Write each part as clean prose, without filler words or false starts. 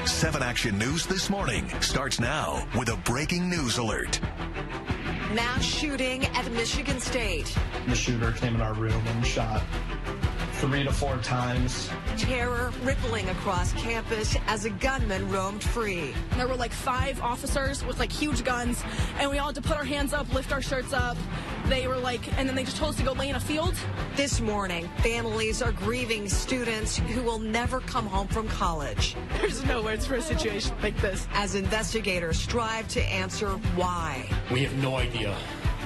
7 Action News This Morning starts now with a breaking news alert. Mass shooting at Michigan State. The shooter came in our room and shot 3 to 4 times. Terror rippling across campus as a gunman roamed free. There were like 5 officers with like huge guns, and we all had to put our hands up, lift our shirts up. They were like, and then they just told us to go lay in a field. This morning, families are grieving students who will never come home from college. There's no words for a situation like this. As investigators strive to answer why. We have no idea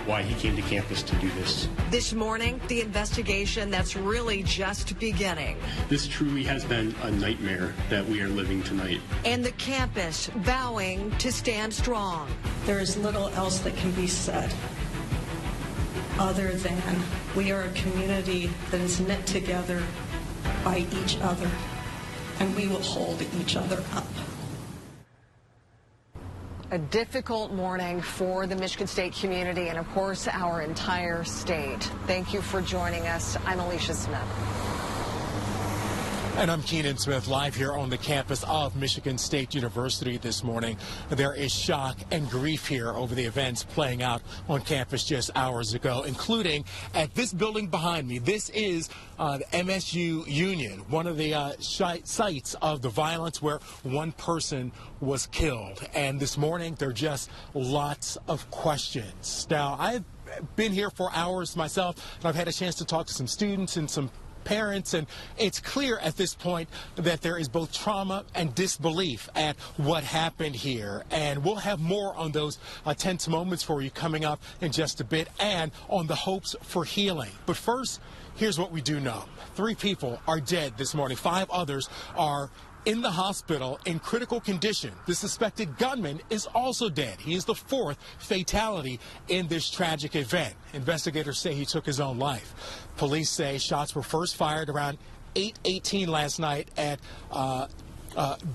why he came to campus to do this. This morning, the investigation that's really just beginning. This truly has been a nightmare that we are living tonight. And the campus vowing to stand strong. There is little else that can be said other than we are a community that is knit together by each other, and we will hold each other up. A difficult morning for the Michigan State community and, of course, our entire state. Thank you for joining us. I'm Alicia Smith. And I'm Keenan Smith, live here on the campus of Michigan State University this morning. There is shock and grief here over the events playing out on campus just hours ago, including at this building behind me. This is the MSU Union, one of the sites of the violence where one person was killed. And this morning, there are just lots of questions. Now, I've been here for hours myself, and I've had a chance to talk to some students and some parents, and it's clear at this point that there is both trauma and disbelief at what happened here. And we'll have more on those tense moments for you coming up in just a bit, and on the hopes for healing. But first, here's what we do know. 3 people are dead this morning. 5 others are in the hospital in critical condition. The suspected gunman is also dead. He is the 4th fatality in this tragic event. Investigators say he took his own life. Police say shots were first fired around 8:18 last night at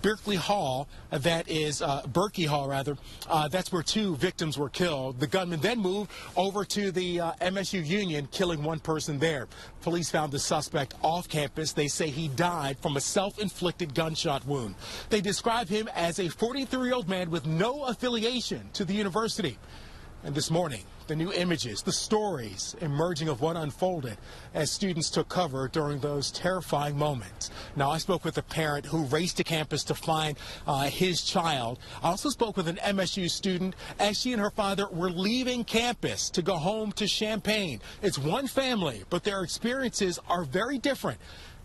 Berkeley Hall, Berkey Hall rather. That's where 2 victims were killed. The gunman then moved over to the MSU Union, killing 1 person there. Police found the suspect off campus. They say he died from a self-inflicted gunshot wound. They describe him as a 43-year-old man with no affiliation to the university. And this morning, the new images, the stories emerging of what unfolded as students took cover during those terrifying moments. Now, I spoke with a parent who raced to campus to find his child. I also spoke with an MSU student as she and her father were leaving campus to go home to Champaign. It's one family, but their experiences are very different.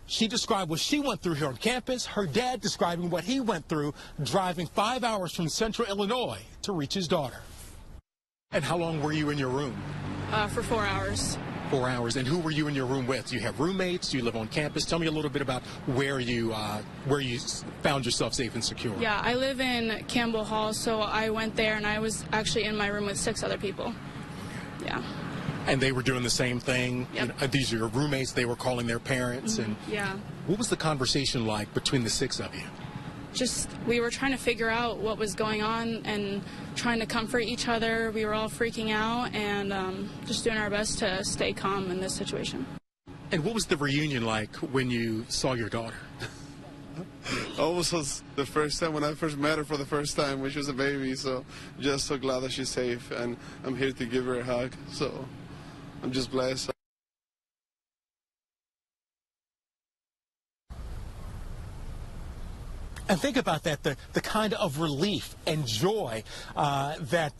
She described what she went through here on campus, her dad describing what he went through driving 5 hours from central Illinois to reach his daughter. And how long were you in your room? For 4 hours. 4 hours. And who were you in your room with? Do you have roommates? Do you live on campus? Tell me a little bit about where you found yourself safe and secure. Yeah, I live in Campbell Hall, so I went there, and I was actually in my room with 6 other people. Yeah. And they were doing the same thing? Yep. These are your roommates. They were calling their parents. Mm-hmm. And yeah. What was the conversation like between the 6 of you? Just, we were trying to figure out what was going on and trying to comfort each other. We were all freaking out and just doing our best to stay calm in this situation. And what was the reunion like when you saw your daughter? Almost was the first time when I first met her for the first time when she was a baby. So just so glad that she's safe, and I'm here to give her a hug. So I'm just blessed. And think about that, the kind of relief and joy that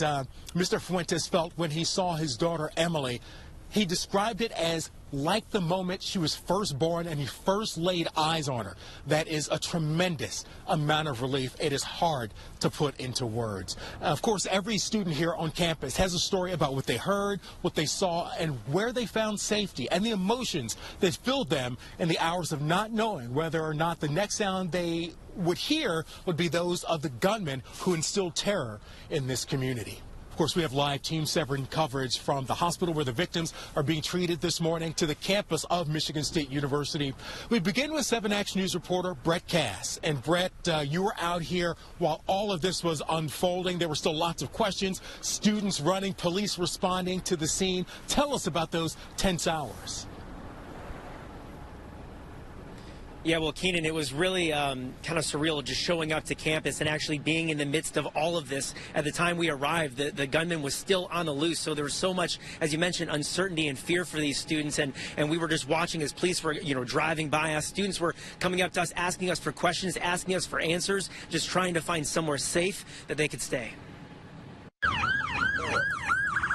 Mr. Fuentes felt when he saw his daughter, Emily. He described it as like the moment she was first born and he first laid eyes on her. That is a tremendous amount of relief. It is hard to put into words. Of course, every student here on campus has a story about what they heard, what they saw, and where they found safety, and the emotions that filled them in the hours of not knowing whether or not the next sound they would hear would be those of the gunman who instilled terror in this community. Of course, we have live Team 7 coverage from the hospital where the victims are being treated this morning to the campus of Michigan State University. We begin with 7 Action News reporter Brett Cass. And Brett, you were out here while all of this was unfolding. There were still lots of questions, students running, police responding to the scene. Tell us about those tense hours. Yeah, well, Keenan, it was really kind of surreal just showing up to campus and actually being in the midst of all of this. At the time we arrived, the gunman was still on the loose, so there was so much, as you mentioned, uncertainty and fear for these students, and we were just watching as police were, driving by us. Students were coming up to us, asking us for questions, asking us for answers, just trying to find somewhere safe that they could stay.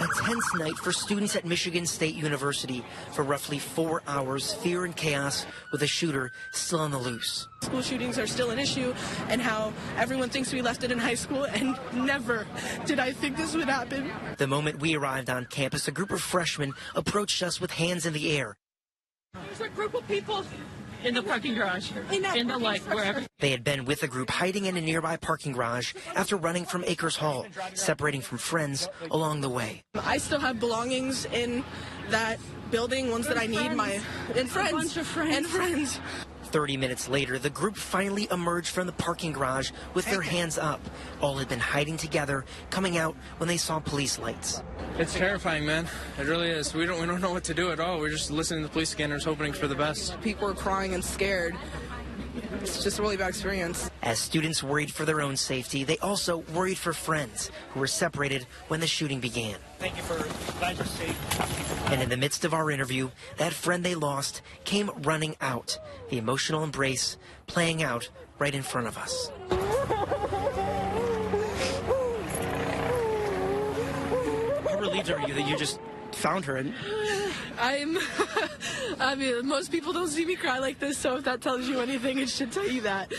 A tense night for students at Michigan State University. For roughly 4 hours, fear and chaos with a shooter still on the loose. School shootings are still an issue, and how everyone thinks we left it in high school, and never did I think this would happen. The moment we arrived on campus, a group of freshmen approached us with hands in the air. There's a group of people in the parking garage, wherever. They had been with a group hiding in a nearby parking garage after running from Acres Hall, separating from friends along the way. I still have belongings in that building, ones that I need, and friends. 30 minutes later, the group finally emerged from the parking garage with their hands up. All had been hiding together, coming out when they saw police lights. It's terrifying, man. It really is. We don't know what to do at all. We're just listening to the police scanners, hoping for the best. People are crying and scared. It's just a really bad experience. As students worried for their own safety, they also worried for friends who were separated when the shooting began. Thank you for glad you're safe. And in the midst of our interview, that friend they lost came running out, the emotional embrace playing out right in front of us. How relieved are you that you just found her? I mean, most people don't see me cry like this, so if that tells you anything, it should tell you that.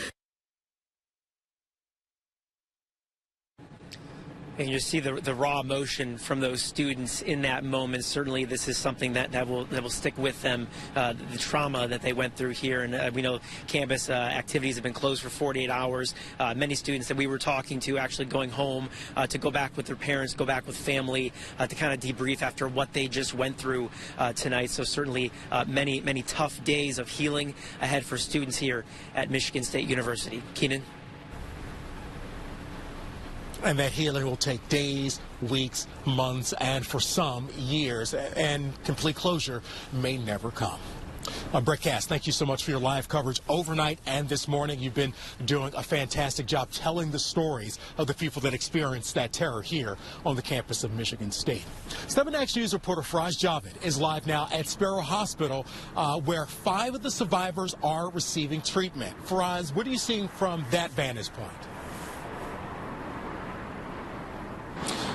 And you see the raw emotion from those students in that moment. Certainly, this is something that will stick with them. The trauma that they went through here, and we know campus activities have been closed for 48 hours. Many students that we were talking to actually going home to go back with their parents, go back with family, to kind of debrief after what they just went through tonight. So certainly, many tough days of healing ahead for students here at Michigan State University. Keenan. And that healing will take days, weeks, months, and for some, years. And complete closure may never come. Brett Cass, thank you so much for your live coverage overnight and this morning. You've been doing a fantastic job telling the stories of the people that experienced that terror here on the campus of Michigan State. 7 News News reporter Faraz Javed is live now at Sparrow Hospital, where 5 of the survivors are receiving treatment. Faraz, what are you seeing from that vantage point?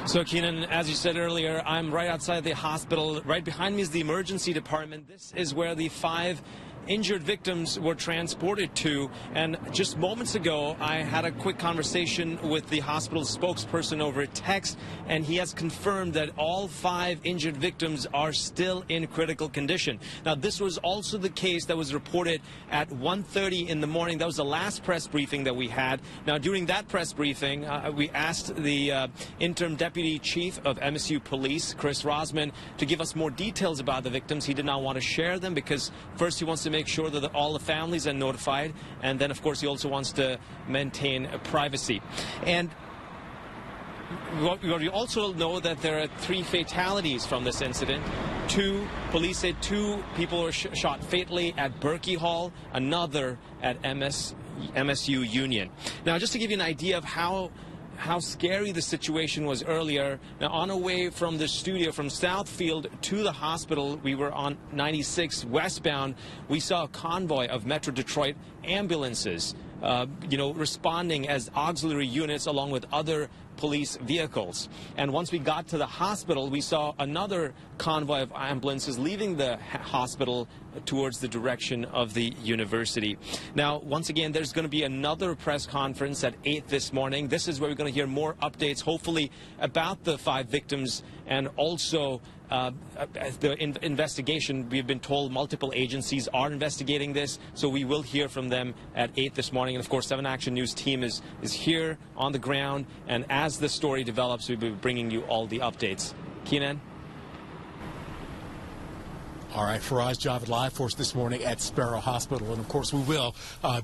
So, Keenan, as you said earlier, I'm right outside the hospital. Right behind me is the emergency department. This is where the 5 injured victims were transported to. And just moments ago, I had a quick conversation with the hospital spokesperson over text, and he has confirmed that all 5 injured victims are still in critical condition. Now, this was also the case that was reported at 1:30 in the morning. That was the last press briefing that we had. Now, during that press briefing, we asked the interim deputy chief of MSU police, Chris Rosman, to give us more details about the victims. He did not want to share them because first he wants to make sure that all the families are notified, and then of course he also wants to maintain privacy. And we also know that there are 3 fatalities from this incident. Police said 2 people were shot fatally at Berkey Hall, another at MSU Union. Now, just to give you an idea of how scary the situation was earlier. Now, on our way from the studio from Southfield to the hospital, we were on 96 westbound. We saw a convoy of Metro Detroit ambulances, responding as auxiliary units along with other police vehicles. And once we got to the hospital, we saw another convoy of ambulances leaving the hospital towards the direction of the university. Now, once again, there's going to be another press conference at 8 this morning. This is where we're going to hear more updates, hopefully, about the 5 victims and also the investigation. We've been told multiple agencies are investigating this, so we will hear from them at 8 this morning. And of course, 7 Action News team is here on the ground, and as the story develops, we'll be bringing you all the updates. Keenan? All right, Faraz Javed live for us this morning at Sparrow Hospital. And, of course, we will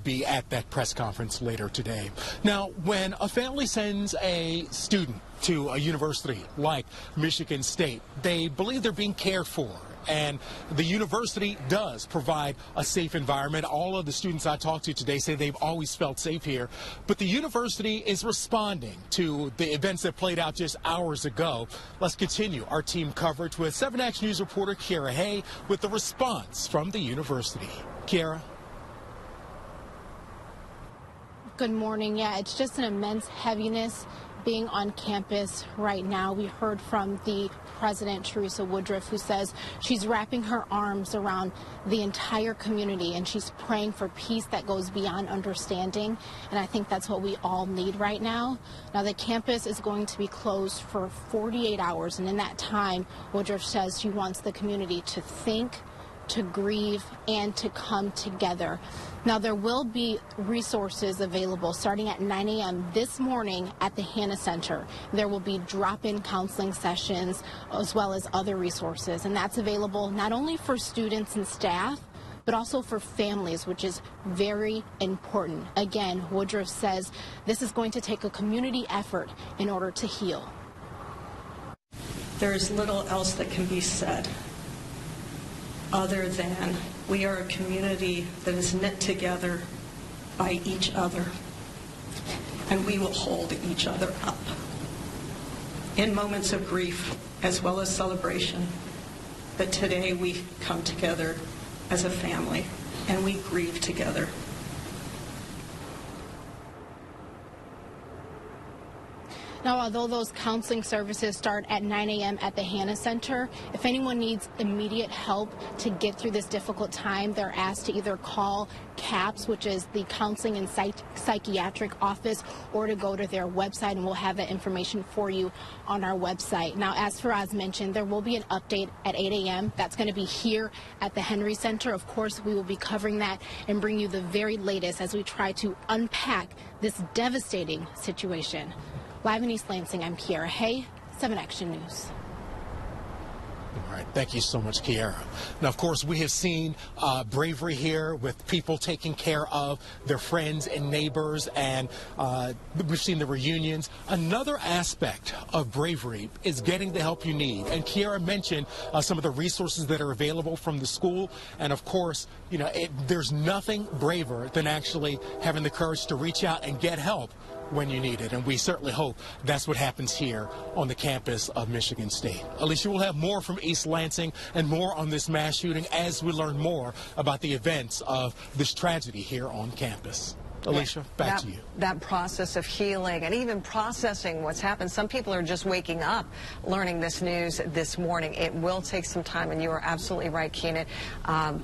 be at that press conference later today. Now, when a family sends a student to a university like Michigan State, they believe they're being cared for. And the university does provide a safe environment. All of the students I talked to today say they've always felt safe here. But the university is responding to the events that played out just hours ago. Let's continue our team coverage with 7 Action News reporter Kiara Hay with the response from the university. Kiara. Good morning. Yeah, it's just an immense heaviness being on campus right now. We heard from the president, Teresa Woodruff, who says she's wrapping her arms around the entire community and she's praying for peace that goes beyond understanding. And I think that's what we all need right now. Now, the campus is going to be closed for 48 hours. And in that time, Woodruff says she wants the community to think, to grieve, and to come together. Now, there will be resources available starting at 9 a.m. this morning at the Hannah Center. There will be drop-in counseling sessions as well as other resources, and that's available not only for students and staff, but also for families, which is very important. Again, Woodruff says this is going to take a community effort in order to heal. There is little else that can be said other than we are a community that is knit together by each other, and we will hold each other up in moments of grief as well as celebration. But today we come together as a family and we grieve together. Now, although those counseling services start at 9 a.m. at the Hannah Center, if anyone needs immediate help to get through this difficult time, they're asked to either call CAPS, which is the Counseling and Psychiatric Office, or to go to their website, and we'll have that information for you on our website. Now, as Faraz mentioned, there will be an update at 8 a.m. That's going to be here at the Henry Center. Of course, we will be covering that and bring you the very latest as we try to unpack this devastating situation. Live in East Lansing, I'm Kiara Hay, 7 Action News. All right, thank you so much, Kiara. Now, of course, we have seen bravery here with people taking care of their friends and neighbors, and we've seen the reunions. Another aspect of bravery is getting the help you need. And Kiara mentioned some of the resources that are available from the school. And of course, you know, there's nothing braver than actually having the courage to reach out and get help when you need it, and we certainly hope that's what happens here on the campus of Michigan State. Alicia, we'll have more from East Lansing and more on this mass shooting as we learn more about the events of this tragedy here on campus. Alicia, back to you. That process of healing and even processing what's happened. Some people are just waking up learning this news this morning. It will take some time, and you are absolutely right, Keenan.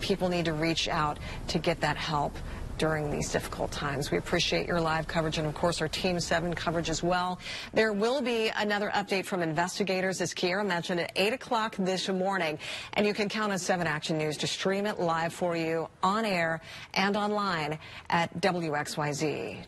People need to reach out to get that help during these difficult times. We appreciate your live coverage and, of course, our Team 7 coverage as well. There will be another update from investigators, as Kiara mentioned, at 8 o'clock this morning. And you can count on 7 Action News to stream it live for you on air and online at WXYZ.com.